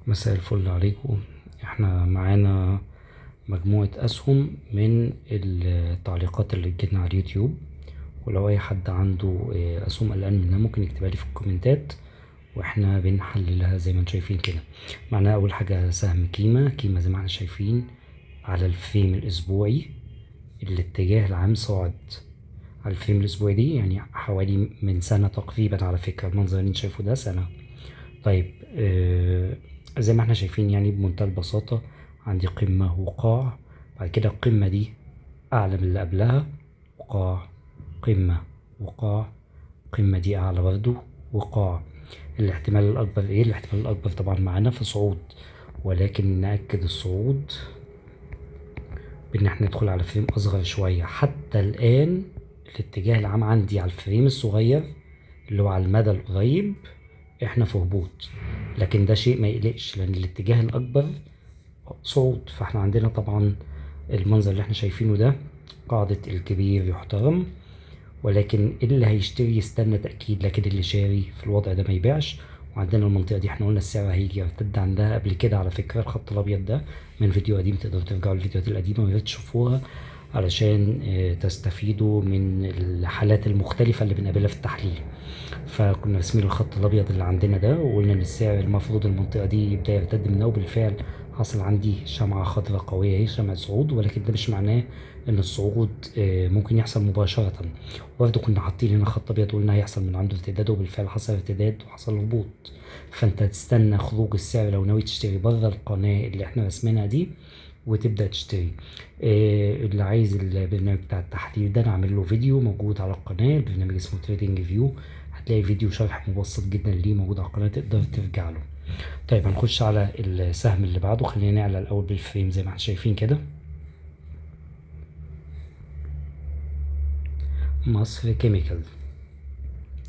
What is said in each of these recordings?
مساء الفل عليكم. احنا معانا مجموعة أسهم من التعليقات اللي جتنا على اليوتيوب، ولو أي حد عنده أسهم قلقان منها ممكن يكتبها لي في الكومنتات واحنا بنحللها زي ما انتم شايفين كده. معنا أول حاجة سهم كيما زي ما احنا شايفين على الفريم الأسبوعي. الاتجاه العام صاعد على الفريم الأسبوعي دي، يعني حوالي من سنة تقريبا. على فكرة المنظر اللي انت شايفه ده سنة. طيب زي ما احنا شايفين يعني بمنتهى البساطة، عندي قمة وقاع، بعد كده القمة دي أعلى من اللي قبلها، وقاع، قمة، وقاع، القمة دي أعلى برضه، وقاع. الاحتمال الأكبر إيه؟ الاحتمال الأكبر طبعا معانا في صعود، ولكن نأكد الصعود بإن احنا ندخل على فريم أصغر شوية. حتى الآن الاتجاه العام عندي على الفريم الصغير اللي هو على المدى القريب احنا في هبوط، لكن ده شيء ما يقلقش لأن الاتجاه الأكبر صعود. فاحنا عندنا طبعا المنظر اللي احنا شايفينه ده، قاعدة الكبير يحترم، ولكن اللي هيشتري يستنى تأكيد، لكن اللي شاري في الوضع ده ما يبيعش. وعندنا المنطقة دي احنا قلنا السعر هيجي يرتد عندها قبل كده على فكرة. الخط الأبيض ده من فيديو قديم، تقدروا ترجعوا للفيديوهات القديمة وياريت تشوفوها علشان تستفيدوا من الحالات المختلفة اللي بنقابلها في التحليل. فكنا راسمين الخط الأبيض اللي عندنا ده، وقلنا إن السعر المفروض المنطقة دي يبدأ يرتد منها، وبالفعل حصل عندي شمعة خضراء قوية اهي، شمعة صعود، ولكن ده مش معناه إن الصعود ممكن يحصل مباشرة. برضه كنا حاطين هنا خط أبيض وقلنا هيحصل من عنده ارتداد، وبالفعل حصل ارتداد وحصل هبوط. فأنت تستنى خروج السعر لو ناوي تشتري بره القناة اللي احنا راسمينها دي وتبدأ تشتري. اللي عايز البرنامج بتاع التحليل ده نعمل له فيديو موجود على القناة، البرنامج اسمه تريدنج فيو، هتلاقي فيديو شرح مبسط جدا ليه موجود على القناة، تقدر ترجع له. طيب هنخش على السهم اللي بعده. خلينا نعلى الأول بالفريم زي ما احنا شايفين كده. مصر كيميكال،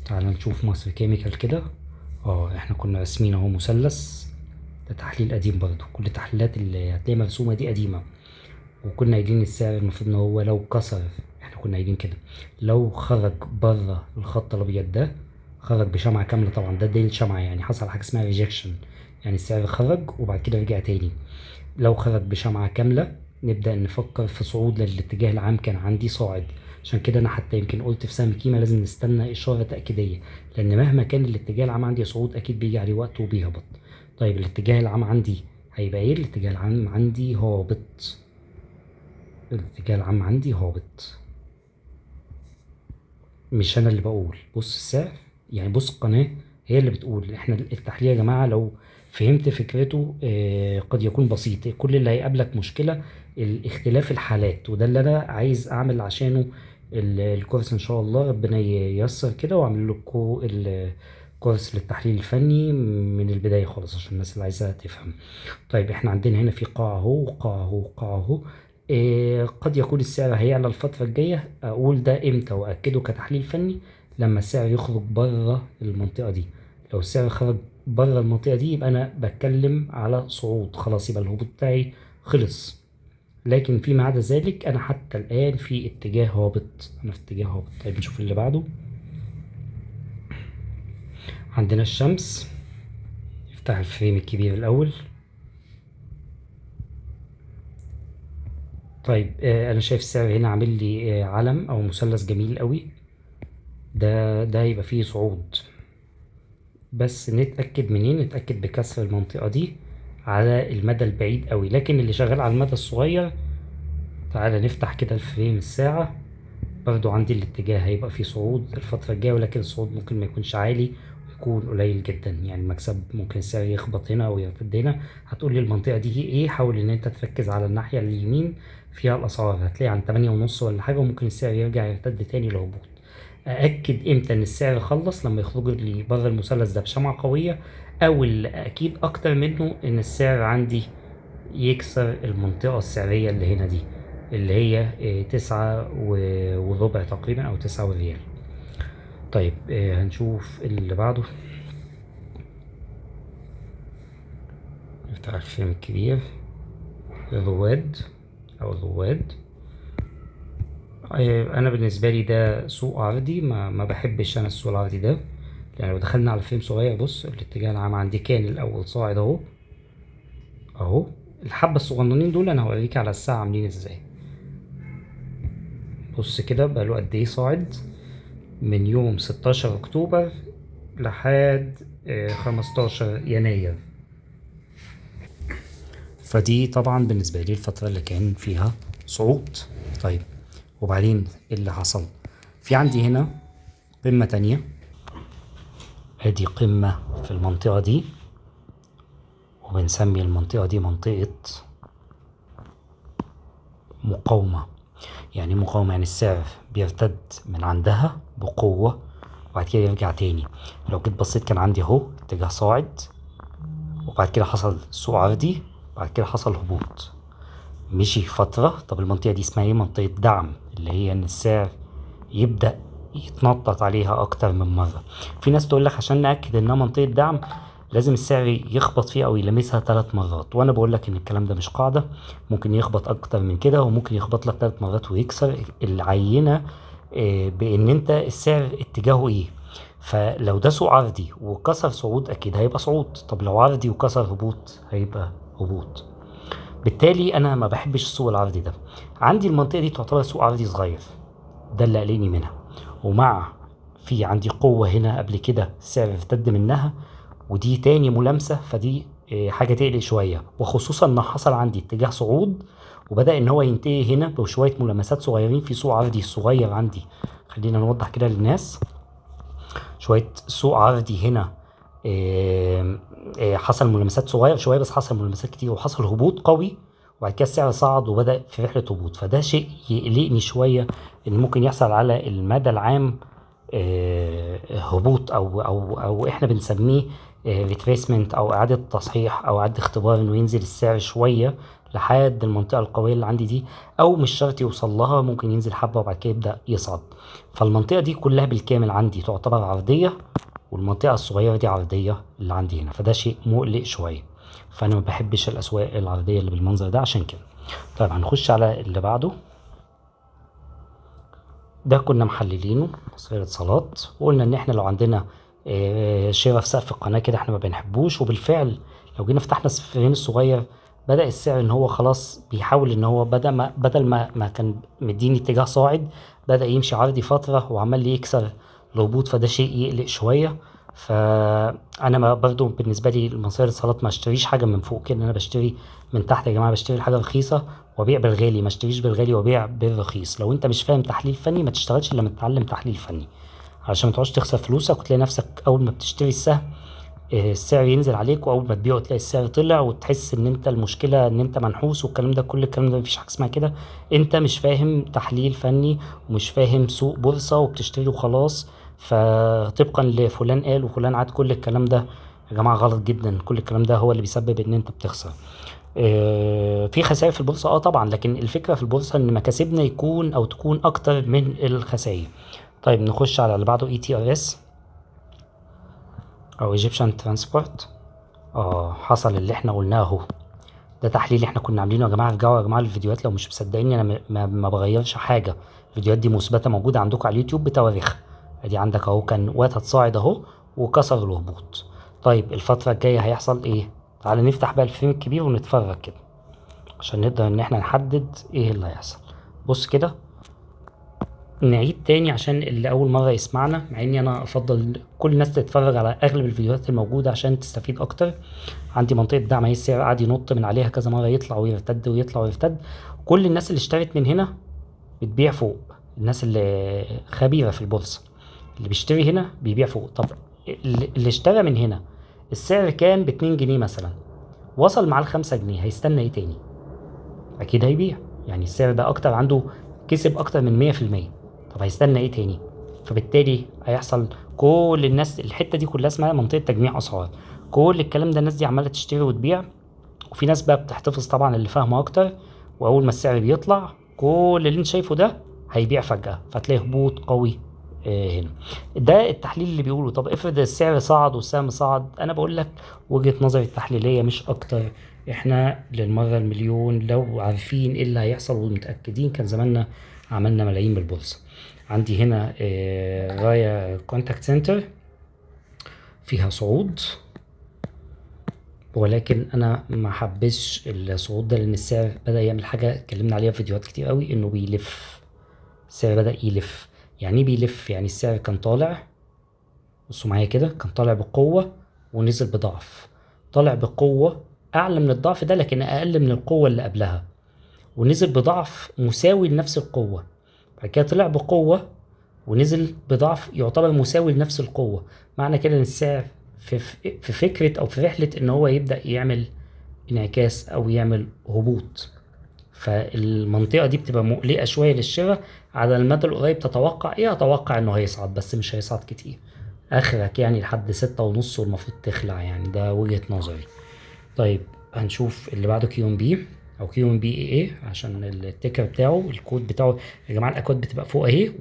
تعال نشوف مصر كيميكال كده. احنا كنا راسمين اهو مثلث، ده تحليل قديم برضه. كل التحليلات اللي هتلاقيها مرسومة دي قديمة، وكنا قايلين السعر المفروض ان هو لو كسر، احنا كنا قايلين كده، لو خرج بره الخط الابيض ده، خرج بشمعة كاملة، طبعا ده دليل شمعة، يعني حصل حاجة اسمها ريجكشن، يعني السعر خرج وبعد كده رجع تاني. لو خرج بشمعة كاملة نبدأ نفكر في صعود، لأن الاتجاه العام كان عندي صاعد. عشان كده أنا حتى يمكن قلت في سهم كيما لازم نستنى إشارة تأكيدية، لأن مهما كان الاتجاه العام عندي صعود أكيد بيجي عليه وقت وبيهبط. طيب الاتجاه العام عندي هيبقى إيه؟ الاتجاه العام عندي هابط، الاتجاه العام عندي هابط. مش أنا اللي بقول، بص السعر، يعني بص القناة هي اللي بتقول. احنا التحليل يا جماعة لو فهمت فكرته قد يكون بسيط، كل اللي هيقابلك مشكلة الاختلاف الحالات، وده اللي أنا عايز أعمل عشانه الكورس إن شاء الله. ربنا ييسر كده وأعمل لكم الكورس للتحليل الفني من البداية خالص عشان الناس اللي عايزة تفهم. طيب احنا عندنا هنا في قاع اهو، وقاع اهو، وقاع اهو. قد يكون السعر هيعلى الفترة الجاية، أقول ده إمتى وأكده كتحليل فني؟ لما السعر يخرج بره المنطقة دي. لو السعر خرج بره المنطقة دي يبقى أنا بتكلم على صعود، خلاص يبقى الهبوط بتاعي خلص. لكن فيما عدا ذلك أنا حتى الآن في اتجاه هابط، أنا في اتجاه هابط. طيب نشوف اللي بعده. عندنا الشمس، نفتح الفريم الكبير الأول. طيب أنا شايف السعر هنا عامل لي علم أو مثلث جميل قوي، ده هيبقى فيه صعود. بس نتأكد منين؟ نتأكد بكسر المنطقة دي على المدى البعيد قوي، لكن اللي شغال على المدى الصغير، تعالى نفتح كده الفريم الساعة. برضو عندي الاتجاه هيبقى فيه صعود الفترة الجاية، ولكن الصعود ممكن ما يكونش عالي، يكون قليل جدا. يعني المكسب ممكن السعر يخبط هنا او يرتد هنا. هتقول لي المنطقة دي ايه؟ حاول ان انت تركز على الناحية اليمين فيها الاسعار، هتلاقي عن 8.5 ولا حاجة، وممكن السعر يرجع يرتد تاني لهبوط. أأكد إمتى إن السعر خلص؟ لما يخرج لي بره المثلث ده بشمعة قوية، أو اللي أكيد أكتر منه إن السعر عندي يكسر المنطقة السعرية اللي هنا دي، اللي هي 9 وربع تقريبا أو 9 وريال. طيب هنشوف اللي بعده. نفتح الفيلم الكبير، الرواد أو الرواد. انا بالنسبه لي ده سوق عرضي، ما بحبش انا السوق العرضي ده. يعني لو دخلنا على فيلم صغير، بص الاتجاه العام عندي كان الاول صاعد اهو، اهو الحبة الصغننين دول انا هوريك على الساعة عاملين ازاي. بص كده بقاله قد ايه صاعد من يوم 16 اكتوبر لحد 15 يناير. فدي طبعا بالنسبة لي الفترة اللي كان فيها صعود. طيب وبعدين إيه اللي حصل؟ في عندي هنا قمة تانية، ادي قمة في المنطقة دي، وبنسمي المنطقة دي منطقة مقاومة. يعني مقاومة يعني السعر بيرتد من عندها بقوة وبعد كده يرجع تاني. لو جيت بصيت كان عندي اهو اتجاه صاعد، وبعد كده حصل سوق عرضي، بعد كده حصل هبوط، مشي فترة. طب المنطقة دي اسمها ايه؟ منطقة دعم، اللي هي ان السعر يبدأ يتنطط عليها اكتر من مرة. في ناس تقول لك عشان نأكد انها منطقة دعم لازم السعر يخبط فيها او يلمسها 3 مرات، وانا بقول لك ان الكلام ده مش قاعدة، ممكن يخبط اكتر من كده، وممكن يخبط لك 3 مرات ويكسر العينة بان انت السعر اتجاهه ايه. فلو ده سوق عرضي وكسر صعود اكيد هيبقى صعود، طب لو عرضي وكسر هبوط هيبقى هبوط. بالتالي انا ما بحبش السوق العرضي ده. عندي المنطقة دي تعتبر سوق عرضي صغير، ده اللي قلقني منها. ومع في عندي قوة هنا قبل كده السعر ارتد منها، ودي تاني ملامسة، فدي حاجة تقلق شوية، وخصوصا ان حصل عندي اتجاه صعود وبدأ ان هو ينتهي هنا بشوية ملامسات صغيرين في سوق عرضي صغير عندي. خلينا نوضح كده للناس شوية سوق عرضي هنا. حصل ملامسات صغير شوية، بس حصل ملامسات كتير وحصل هبوط قوي، وبعد كده السعر صعد وبدأ في رحلة هبوط. فده شيء يقلقني شوية ان ممكن يحصل على المدى العام هبوط او احنا بنسميه ريتريسمنت او اعادة تصحيح او اعادة اختبار، انه ينزل السعر شوية لحد المنطقة القوية اللي عندي دي، او مش شرط يوصل لها، ممكن ينزل حبة وبعد كده يبدأ يصعد. فالمنطقة دي كلها بالكامل عندي تعتبر عرضية، والمنطقة الصغيرة دي عرضية اللي عندي هنا، فده شيء مقلق شوية. فأنا ما بحبش الأسواق العرضية اللي بالمنظر ده عشان كده. طيب هنخش على اللي بعده. ده كنا محللينه مصير اتصالات، وقلنا ان احنا لو عندنا شراء في سقف القناة كده احنا ما بنحبوش. وبالفعل لو جينا فتحنا السفرين الصغير بدأ السعر ان هو خلاص بيحاول ان هو بدل ما كان مديني اتجاه صاعد، بدأ يمشي عرضي فترة وعمال يكسر الهبوط، فده شيء يقلق شوية. فانا ما برضو بالنسبة لي المصير اتصالات ما اشتريش حاجة من فوق كده، انا بشتري من تحت يا جماعة، بشتري الحاجة رخيصة وابيع بالغالي، ما اشتريش بالغالي وابيع بالرخيص. لو انت مش فاهم تحليل فني ما تشتغلش الا لما تتعلم تحليل فني، علشان ما تقعدش تخسر فلوسك وتلاقي نفسك اول ما بتشتري السهم السعر ينزل عليك، واول ما تبيعه تلاقي السعر طلع وتحس ان انت المشكله ان انت منحوس والكلام ده. كل الكلام ده مفيش حاجه اسمها كده، انت مش فاهم تحليل فني ومش فاهم سوق بورصه وبتشتري وخلاص. فطبقا لفلان قال وفلان عاد، كل الكلام ده يا جماعه غلط جدا. كل الكلام ده هو اللي بيسبب ان انت بتخسر. في خسائر في البورصة طبعا، لكن الفكرة في البورصة ان مكاسبنا يكون او تكون اكتر من الخسائر. طيب نخش على اللي بعده ETRS او Egyptian Transport. حصل اللي احنا قلناه اهو، ده تحليل احنا كنا عاملينه يا جماعة. ارجعوا يا جماعة الفيديوهات لو مش مصدقيني، انا ما بغيرش حاجة، الفيديوهات دي مثبتة موجودة عندكم على اليوتيوب بتواريخها. ادي عندك اهو كان وقت هتصاعد اهو وكسر الهبوط. طيب الفترة الجاية هيحصل ايه؟ تعال نفتح بقى الفيلم الكبير ونتفرج كده عشان نقدر ان احنا نحدد ايه اللي هيحصل. بص كده نعيد تاني عشان اللي اول مرة يسمعنا، مع اني انا افضل كل الناس تتفرج على اغلب الفيديوهات الموجودة عشان تستفيد اكتر. عندي منطقة دعم اهي، السعر قاعد ينط من عليها كذا مرة، يطلع ويرتد ويطلع ويرتد. كل الناس اللي اشترت من هنا بتبيع فوق، الناس اللي خبيرة في البورصة اللي بيشتري هنا بيبيع فوق. طب اللي اشترى من هنا السعر كان ب2 جنيه مثلا، وصل مع ال5 جنيه، هيستنى ايه تاني؟ اكيد هيبيع. يعني السعر ده اكتر عنده، كسب اكتر من 100%. طب هيستنى ايه تاني؟ فبالتالي هيحصل كل الناس الحتة دي كلها اسمها منطقة تجميع اسعار. كل الكلام ده الناس دي عمالة تشتري وتبيع، وفي ناس بقى بتحتفظ طبعا اللي فاهمة اكتر، واول ما السعر بيطلع كل اللي انت شايفه ده هيبيع فجأة، فتلاقي هبوط قوي هنا. ده التحليل اللي بيقوله. طب افرض السعر صعد والسهم صعد، انا بقول لك وجهة نظري التحليلية مش اكتر. احنا للمرة المليون لو عارفين ايه اللي هيحصل ومتأكدين كان زماننا عملنا ملايين بالبورصة. عندي هنا رايا كونتاكت سنتر فيها صعود. ولكن انا ما حبيتش الصعود ده لان السعر بدأ يعمل حاجة اتكلمنا عليها في فيديوهات كتير قوي، انه بيلف. السعر بدأ يلف. يعني ايه بيلف؟ يعني السعر كان طالع، بصوا معايا كده، كان طالع بقوة ونزل بضعف. طالع بقوة اعلى من الضعف ده لكن اقل من القوة اللي قبلها، ونزل بضعف مساوي لنفس القوة. بعد كده طلع بقوة ونزل بضعف يعتبر مساوي لنفس القوة. معنى كده ان السعر في فكرة او في رحلة ان هو يبدأ يعمل انعكاس او يعمل هبوط. فالمنطقة دي بتبقى مقلقة شوية للشراء. على المدى القريب تتوقع ايه؟ اتوقع انه هيصعد بس مش هيصعد كتير، اخرك يعني لحد 6.5 والمفروض تخلع، يعني ده وجهة نظري. طيب هنشوف اللي بعده كيو ام بي او كيو ام بي ايه عشان التيكر بتاعه الكود بتاعه. يا جماعه الاكواد بتبقى فوق اهي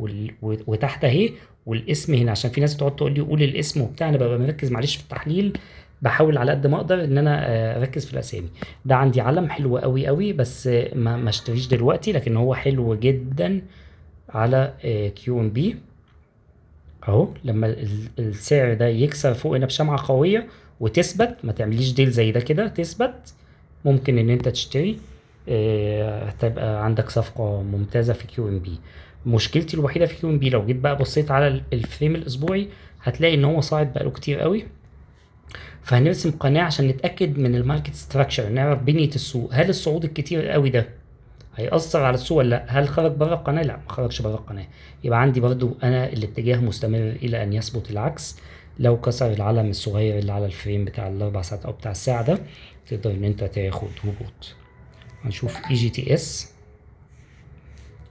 وتحت اهي، والاسم هنا، عشان في ناس بتقعد تقول لي قول الاسم وبتاع، انا ببقى مركز معلش في التحليل، بحاول على قد ما اقدر ان انا اركز في الاسامي. ده عندي علم حلو قوي قوي بس ما اشتريش دلوقتي، لكن هو حلو جدا على كيو ام بي اهو. لما السعر ده يكسر فوق هنا بشمعة قوية وتثبت، ما تعمليش ديل زي ده كده، تثبت ممكن ان انت تشتري. هتبقى عندك صفقة ممتازة في كيو ام بي. مشكلتي الوحيدة في كيو ام بي لو جيت بقى بصيت على الفريم الاسبوعي هتلاقي ان هو صاعد بقاله كتير قوي. فهنرسم قناة عشان نتأكد من الماركت ستراكشر، نعرف بنية السوق. هل الصعود الكتير قوي ده هيأثر على السوق ولا لا؟ هل خرج بره القناة؟ لا، ما خرجش بره القناة. يبقى عندي برضو انا الاتجاه مستمر الى ان يثبت العكس. لو كسر العلم الصغير اللي على الفريم بتاع الاربع ساعات او بتاع الساعة ده، تقدر ان انت تاخد هبوط. هنشوف اي جي تي اس،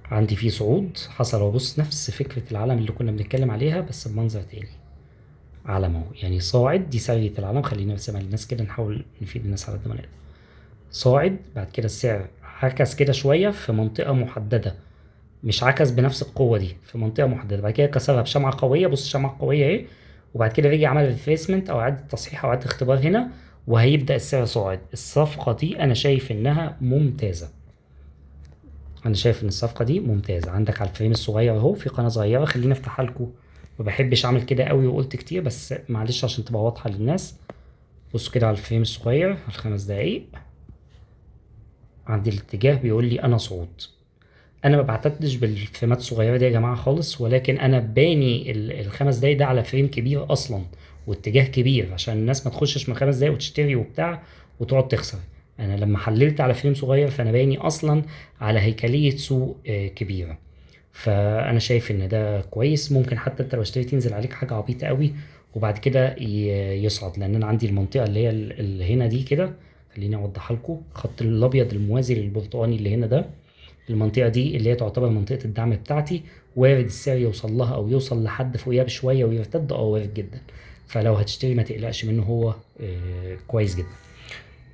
عندي فيه صعود حصل اهو. بص نفس فكرة العلم اللي كنا بنتكلم عليها بس بمنظر تاني. علم اهو يعني صاعد، دي سرية العلم، خلينا نرسمها للناس كده نحاول نفيد الناس على قد ما نقدر. صاعد، بعد كده السعر عكس كده شوية في منطقة محددة، مش عكس بنفس القوة دي، في منطقة محددة. بعد كده كسرها بشمعة قوية، بص شمعة قوية اهي. وبعد كده رجع عمل ريفريسمنت او اعادة تصحيح او اعادة اختبار هنا، وهيبدأ السعر صاعد. الصفقة دي انا شايف انها ممتازة. انا شايف ان الصفقة دي ممتازة. عندك على الفريم الصغير اهو في قناة صغيرة، خليني افتحها لكم. ما بحبش اعمل كده قوي وقلت كتير بس معلش عشان تبقى واضحة للناس. بصوا كده على الفريم الصغير على 5 دقايق، عندي الاتجاه بيقول لي انا صعود. انا ما بعتدش بالفريمات الصغيره دي يا جماعه خالص، ولكن انا باني الخمس دقايق ده على فريم كبير اصلا واتجاه كبير، عشان الناس ما تخشش من 5 دقايق وتشتري وبتاع وتقعد تخسر. انا لما حللت على فريم صغير فانا باني اصلا على هيكليه سوق كبيره. فانا شايف ان ده كويس. ممكن حتى انت لو اشتريت ينزل عليك حاجه عبيطه قوي وبعد كده يصعد، لان انا عندي المنطقه اللي هي اللي هنا دي كده. خليني اوضحها لكم. الخط الابيض الموازي للبرتقاني اللي هنا ده، المنطقة دي اللي هي تعتبر منطقة الدعم بتاعتي، وارد السعر يوصل لها او يوصل لحد فوقيها بشوية ويرتد، وارد جدا. فلو هتشتري ما تقلقش منه، هو كويس جدا.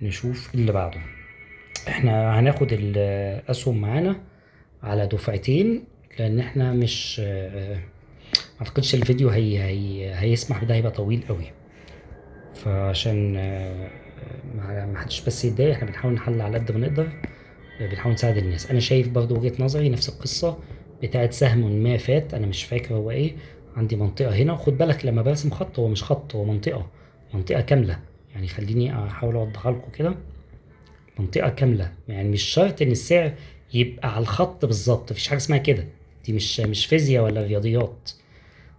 نشوف اللي بعده. احنا هناخد الاسهم معانا على دفعتين، لان احنا مش اعتقدش الفيديو هيسمح بده، هيبقى طويل قوي. فعشان ما حدش بس يتضايق، احنا بنحاول نحل على قد ما نقدر، بنحاول نساعد الناس. انا شايف برضو وجهة نظري نفس القصة بتاعت سهم ما فات، انا مش فاكر هو ايه. عندي منطقة هنا، خد بالك لما برسم خط هو مش خط، هو منطقة كاملة. يعني خليني احاول اوضحها لكم كده. منطقة كاملة، يعني مش شرط ان السعر يبقى على الخط بالظبط، مفيش حاجة اسمها كده. دي مش فيزياء ولا رياضيات.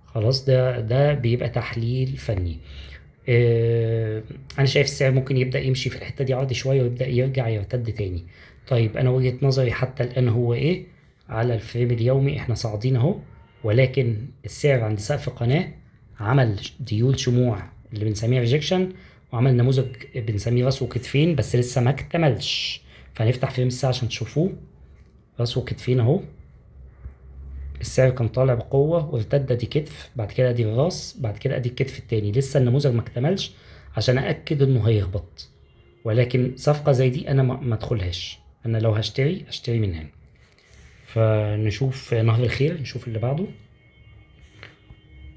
خلاص، ده بيبقى تحليل فني. انا شايف السعر ممكن يبدأ يمشي في الحتة دي عرض شوية ويبدأ يرجع يرتد تاني. طيب انا وجهة نظري حتى الان هو ايه؟ على الفريم اليومي احنا صاعدين اهو، ولكن السعر عند سقف قناة عمل ديول شموع اللي بنسميها ريجكشن، وعمل نموذج بنسميه راس وكتفين بس لسه ما اكتملش. فهنفتح فريم الساعة عشان تشوفوه. راس وكتفين اهو، السعر كان طالع بقوة وارتد، ادي كتف، بعد كده ادي الراس، بعد كده ادي الكتف التاني. لسه النموذج ما اكتملش عشان اكد انه هيهبط. ولكن صفقة زي دي انا ما ادخلهاش. انا لو اشتري من هنا. فنشوف نهر الخير، نشوف اللي بعده.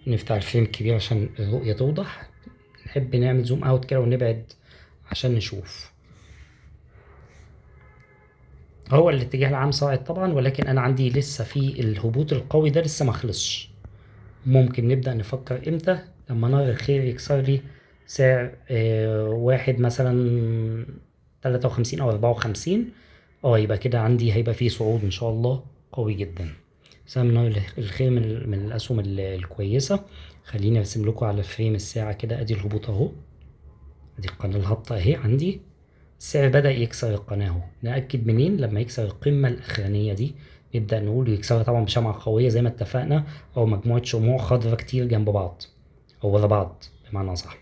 نفتح الفريم الكبير عشان الرؤية توضح. نحب نعمل زوم اوت كده ونبعد عشان نشوف. هو الاتجاه العام صاعد طبعا، ولكن انا عندي لسه في الهبوط القوي ده لسه ما خلصش. ممكن نبدأ نفكر امتى؟ لما نهر الخير يكسر لي سعر واحد مثلا 53 أو 54، يبقى كده عندي هيبقى فيه صعود إن شاء الله قوي جدا. سهم الخير من الأسهم الكويسة. خليني أرسم لكم على فريم الساعة كده. أدي الهبوط أهو، أدي القناة الهابطة أهي عندي. السعر بدأ يكسر القناة أهو. نأكد منين؟ لما يكسر القمة الأخرانية دي نبدأ نقول يكسرها طبعا بشمعة قوية زي ما اتفقنا، أو مجموعة شموع خضرا كتير جنب بعض أو ورا بعض بمعنى أصح.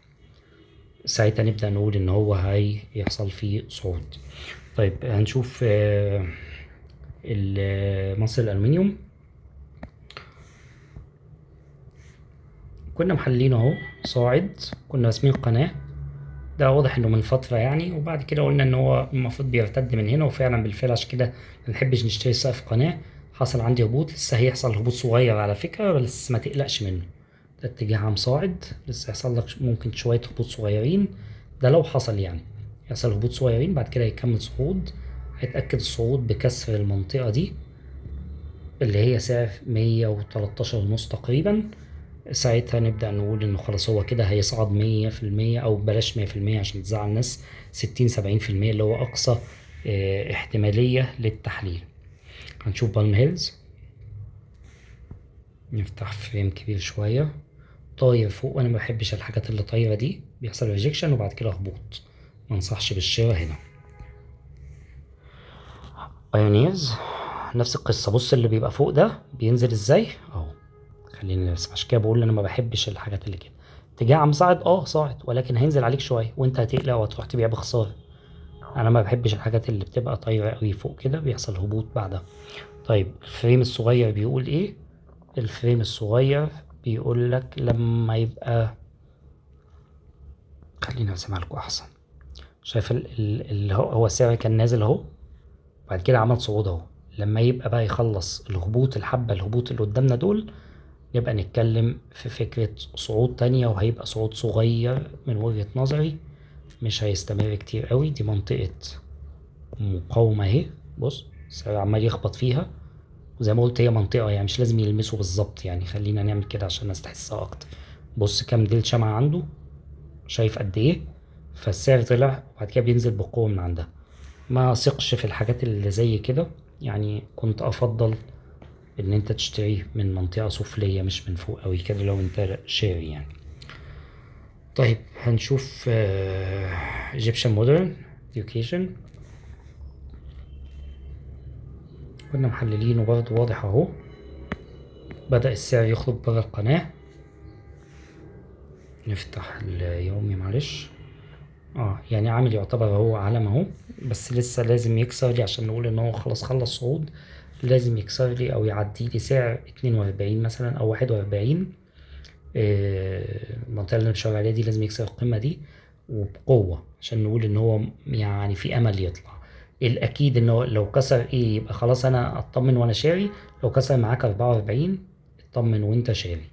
ساعتها نبدأ نقول إن هو هيحصل فيه صعود. طيب هنشوف مصر الألمنيوم. كنا محللينه اهو صاعد، كنا راسمين قناة. ده واضح انه من فترة يعني، وبعد كده قلنا ان هو المفروض بيرتد من هنا، وفعلا بالفعل عشان كده منحبش نشتري سقف قناة. حصل عندي هبوط، لسه هيحصل هبوط صغير على فكرة، بس ما تقلقش منه. ده اتجاه عام صاعد، لسه هيحصل لك ممكن شوية هبوط صغيرين. ده لو حصل يعني يحصل هبوط صغيرين، بعد كده هيكمل صعود. هيتأكد الصعود بكسر المنطقة دي اللي هي سعر 113.5 تقريبا. ساعتها نبدأ نقول إنه خلاص هو كده هيصعد 100%، أو بلاش 100% عشان تزعل الناس، 60-70% اللي هو أقصى احتمالية للتحليل. هنشوف بالم هيلز. نفتح فريم كبير شوية. طاير فوق، وأنا مبحبش الحاجات اللي طايرة دي، بيحصل ريجكشن وبعد كده هبوط. منصحش بالشراء هنا. بايونيرز نفس القصة. بص اللي بيبقى فوق ده بينزل ازاي اهو. خليني نرسم، عشان كده بقول انا ما بحبش الحاجات اللي كده. اتجاه عم صاعد صاعد، ولكن هينزل عليك شويه وانت هتقلق وهتروح تبيع بخساره. انا ما بحبش الحاجات اللي بتبقى طايره قوي فوق كده، بيحصل هبوط بعدها. طيب الفريم الصغير بيقول ايه؟ الفريم الصغير بيقول لك لما يبقى، خليني ارسمها لكم احسن. شايف اللي هو السعر كان نازل اهو، بعد كده عمل صعود اهو. لما يبقى بقى يخلص الهبوط، الهبوط اللي قدامنا دول، نبقى نتكلم في فكرة صعود تانية، وهيبقى صعود صغير من وجهة نظري، مش هيستمر كتير قوي. دي منطقة مقاومة اهي. بص السعر عمال يخبط فيها، وزي ما قلت هي منطقة يعني مش لازم يلمسوا بالظبط يعني. خلينا نعمل كده عشان الناس تحسها أكتر. بص كام ديل شمعة عنده، شايف قد ايه؟ فالسعر طلع وبعد كده بينزل بقوة من عندها. ما ثقش في الحاجات اللي زي كده يعني. كنت أفضل ان انت تشتريه من منطقة سفلية مش من فوق قوي كده لو انت شاري يعني. طيب هنشوف Egyptian Modern Education. كنا محللينه برضه واضح اهو. بدأ السعر يخرج بره القناة. نفتح اليومي معلش. يعني عامل يعتبر هو علم اهو، بس لسه لازم يكسر لي عشان نقول ان هو خلاص خلص صعود. لازم يكسر لي او يعدي لي سعر 42 مثلا او 41. المنطقة اللي انا بشاور عليها دي لازم يكسر القمة دي وبقوة عشان نقول ان هو يعني في امل يطلع. الاكيد ان هو لو كسر يبقى خلاص انا اطمن وانا شاري. لو كسر معاك 44 اطمن وانت شاري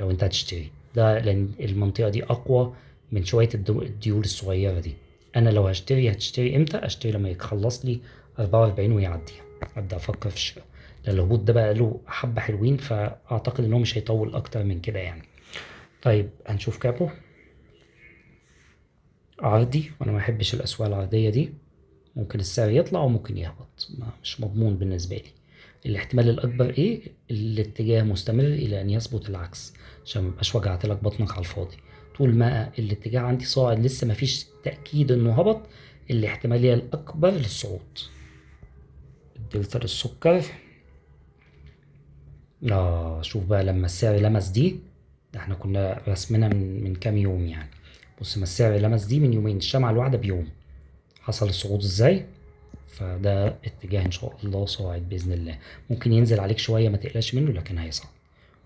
لو انت هتشتري ده، لان المنطقة دي اقوى من شوية الديول الصغيرة دي. انا لو هتشتري امتى؟ اشتري لما يخلص لي 44 ويعديها، ابدا افكر في الشراء. لان الهبوط ده بقى له حبة حلوين، فاعتقد ان هو مش هيطول اكتر من كده يعني. طيب هنشوف كابو عرضي، وانا ما احبش الاسواق العرضية دي. ممكن السعر يطلع وممكن يهبط، مش مضمون بالنسبة لي. الاحتمال الأكبر إيه؟ الاتجاه مستمر إلى أن يثبت العكس، عشان مبقاش وجعتلك بطنك على الفاضي. طول ما الاتجاه عندي صاعد لسه مفيش تأكيد إنه هبط، الاحتمالية الأكبر للصعود. الدلتا للسكر. شوف بقى لما السعر لمس دي، ده احنا كنا رسمنا من كام يوم يعني. بص ما السعر لمس دي من يومين، الشمعة الواحدة بيوم حصل الصعود ازاي. فده اتجاه ان شاء الله صاعد باذن الله. ممكن ينزل عليك شويه ما تقلقش منه، لكن هيصعد.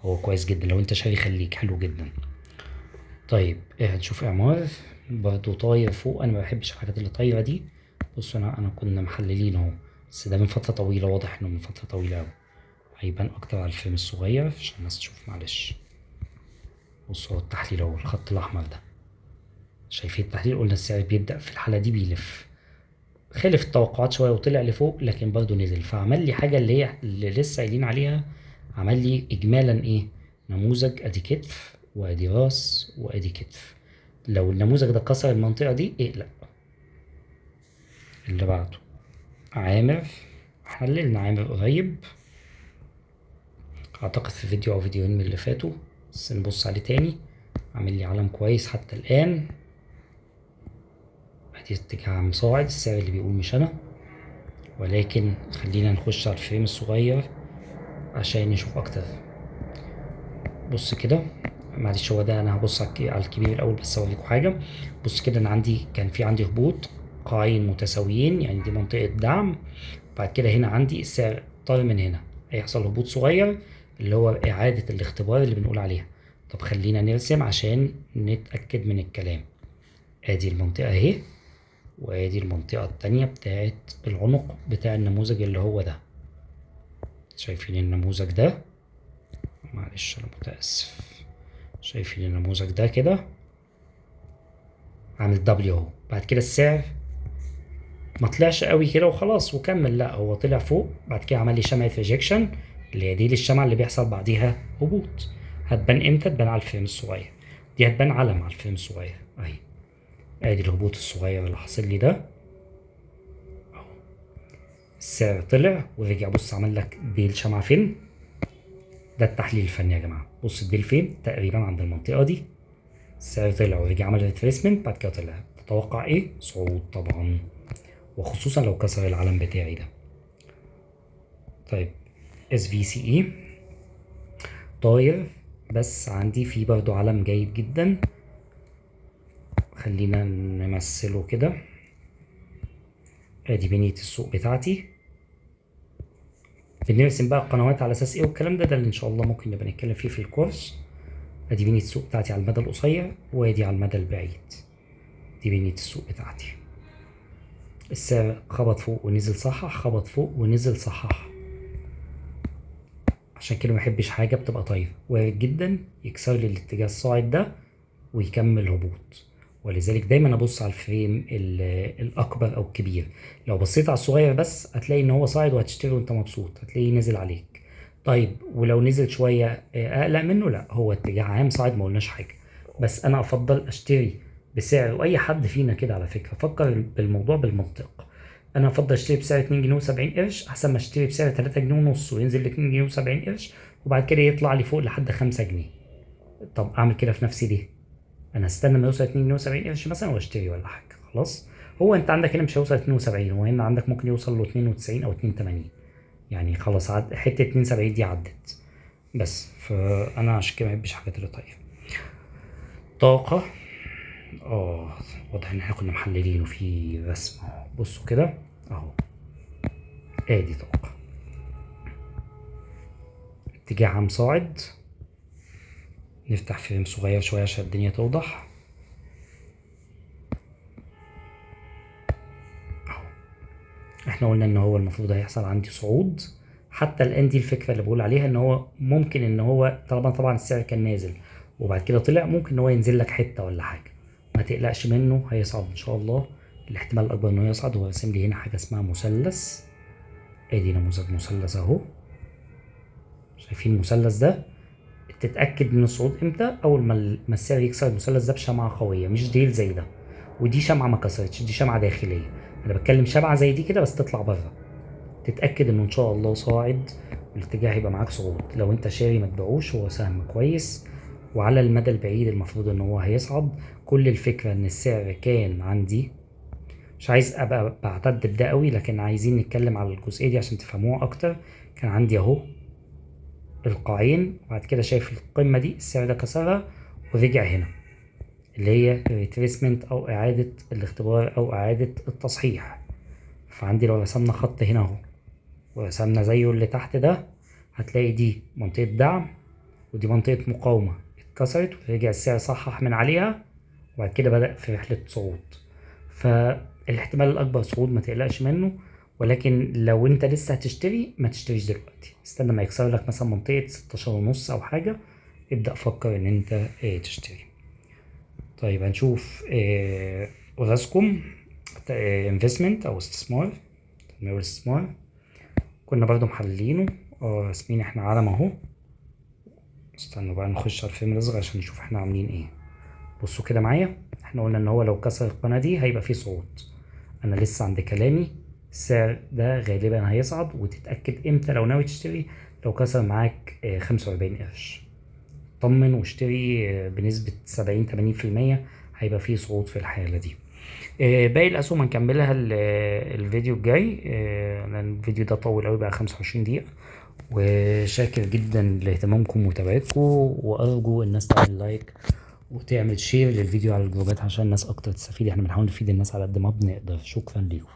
هو كويس جدا لو انت شاري، خليك حلو جدا. طيب هنشوف اعمار. برضو طاير فوق، انا ما بحبش الحاجات اللي طايره دي. بص انا كنا محللين اهو، بس ده من فتره طويله، واضح انه من فتره طويله قوي. هيبان اكتر على الفيلم الصغير عشان الناس تشوف معلش. بص هو التحليل اهو، الخط الاحمر ده. شايفين التحليل؟ قلنا السعر بيبدأ في الحالة دي بيلف، خالف التوقعات شوية وطلع لفوق، لكن برضه نزل. فعمل لي حاجة اللي لسه قايلين عليها. عمل لي إجمالا إيه؟ نموذج أدي كتف وأدي راس وأدي كتف. لو النموذج ده كسر المنطقة دي اقلق. اللي بعده عامر، حللنا عامر قريب اعتقد في فيديو او فيديوهين من اللي فاتوا، بس نبص عليه تاني. عامل لي علم كويس حتى الان. ادي اتجاه عام صاعد، السعر اللي بيقول مش انا، ولكن خلينا نخش على الفريم الصغير عشان نشوف اكتر. بص كده، معلش هو ده انا هبص على الكبير الاول بس اوريكم حاجه. بص كده، انا كان في عندي هبوط قاعين متساويين، يعني دي منطقه دعم. بعد كده هنا عندي السعر طار من هنا، هيحصل هبوط صغير اللي هو اعاده الاختبار اللي بنقول عليها. طب خلينا نرسم عشان نتاكد من الكلام. ادي المنطقه اهي، وادي المنطقه التانية بتاعت العنق بتاع النموذج اللي هو ده. شايفين النموذج ده؟ معلش انا متاسف. شايفين النموذج ده كده عامل دبليو اهو. بعد كده السعر ما طلعش قوي كده وخلاص وكمل، لا هو طلع فوق. بعد كده عمل لي شمعة ريجكشن، اللي هي دي للشمعة اللي بيحصل بعديها هبوط. هتبان امتى؟ تبان على الفريم الصغير. دي هتبان علم على الفريم الصغير اهي. ادي الهبوط الصغير اللي حاصل لي ده اهو. السعر طلع ورجع. بص عمل لك دي الشمعة فين. ده التحليل الفني يا جماعة. بص الديل فين؟ تقريبا عند المنطقة دي. السعر طلع ورجع عمل ريتريسمنت، بعد كده طلع. تتوقع ايه؟ صعود طبعا، وخصوصا لو كسر العلم بتاعي ده. طيب SVCE طاير، بس عندي فيه برضو علم جيد جدا. خلينا نمثله كده. ادي بنية السوق بتاعتي. بنرسم بقى القنوات على اساس ايه والكلام ده اللي ان شاء الله ممكن نبقى نتكلم فيه في الكورس. ادي بنية السوق بتاعتي على المدى القصير، وادي على المدى البعيد. دي بنية السوق بتاعتي. السعر خبط فوق ونزل صحح، خبط فوق ونزل صحح. عشان كده محبش حاجة بتبقى طايرة. وارد جدا يكسر لي الاتجاه الصاعد ده ويكمل هبوط، ولذلك دايما ابص على الفريم الاكبر او الكبير. لو بصيت على الصغير بس هتلاقي ان هو صاعد وهتشتري وانت مبسوط، هتلاقيه نزل عليك. طيب ولو نزل شوية اقلق منه؟ لا، هو اتجاه عام صاعد ما قلناش حاجة. بس انا افضل اشتري بسعر، واي حد فينا كده على فكرة فكر بالموضوع بالمنطق. انا افضل اشتري بسعر 2 جنيه و70 قرش احسن ما اشتري بسعر 3 جنيه ونص وينزل ل 2 جنيه و70 قرش وبعد كده يطلع لي فوق لحد 5 جنيه. طب اعمل كده في نفسي ليه؟ انا استنى ما يوصل 2 جنيه و70 قرش مثلا واشتري ولا حاجه. خلاص، هو انت عندك هنا مش هيوصل 72، هو هنا عندك ممكن يوصل له 92 او 82. يعني خلاص حته 72 دي عدت. بس فانا عشان كده ما بحبش الحاجات اللي طايره. طاقه، واضح ان احنا كنا محللين وفي رسم اهو. بصوا كده اهو، ادي طاقه اتجاه عام صاعد. نفتح فريم صغير شويه عشان الدنيا توضح. احنا قلنا ان هو المفروض هيحصل عندي صعود. حتى الان دي الفكره اللي بقول عليها، ان هو ممكن ان هو طبعا السعر كان نازل وبعد كده طلع، ممكن ان هو ينزل لك حته ولا حاجه. ما تقلقش منه، هيصعد ان شاء الله. الاحتمال الاكبر انه يصعد. هو راسم لي هنا حاجه اسمها مثلث. ادي نموذج مثلث اهو. شايفين المثلث ده؟ تتاكد من الصعود امتى؟ اول ما السعر يكسر المثلث ده بشمعه قويه، مش ديل زي ده. ودي شمعه ما كسرتش، دي شمعه داخليه. انا بتكلم شمعه زي دي كده بس تطلع بره، تتأكد انه ان شاء الله صاعد والاتجاه هيبقى معاك صعود. لو انت شاري ما تبيعوش، هو سهم كويس وعلى المدى البعيد المفروض ان هو هيصعد. كل الفكرة ان السعر كان عندي، مش عايز ابقى بعتد بده قوي لكن عايزين نتكلم على الجزئية دي عشان تفهموها اكتر. كان عندي اهو القاعين، وبعد كده شايف القمة دي السعر ده كسرها ورجع هنا، اللي هي ريتريسمنت او اعادة الاختبار او اعادة التصحيح. فعندي لو رسمنا خط هنا اهو ورسمنا زيه اللي تحت ده، هتلاقي دي منطقة دعم ودي منطقة مقاومة اتكسرت ورجع السعر صحح من عليها وبعد كده بدأ في رحلة صعود. فالاحتمال الأكبر صعود، ما تقلقش منه. ولكن لو انت لسه هتشتري ما تشتريش دلوقتي، استنى ما يكسر لك مثلا منطقة 16.5 أو حاجة، ابدأ فكر ان انت تشتري. طيب هنشوف اوراسكوم انفستمنت او استثمار، تنمية والاستثمار. كنا برضو محللينه راسمين احنا علم اهو. استنوا بقى نخش على الفيلم الازرق عشان نشوف احنا عاملين ايه. بصوا كده معايا، احنا قلنا ان هو لو كسر القناة دي هيبقى فيه صعود. انا لسه عند كلامي، السعر ده غالبا هيصعد، وتتأكد امتى لو ناوي تشتري لو كسر معاك 45 قرش. طمن واشتري بنسبة 70-80%، هيبقى فيه صعود في الحالة دي. باقي الأسهم هنكملها الفيديو الجاي، لأن الفيديو ده طول أوي بقى 25 دقيقة. وشاكر جدا لاهتمامكم ومتابعتكم، وأرجو الناس تعمل لايك وتعمل شير للفيديو على الجروبات عشان الناس أكتر تستفيد. احنا بنحاول نفيد الناس على قد ما بنقدر. شكرا ليكم.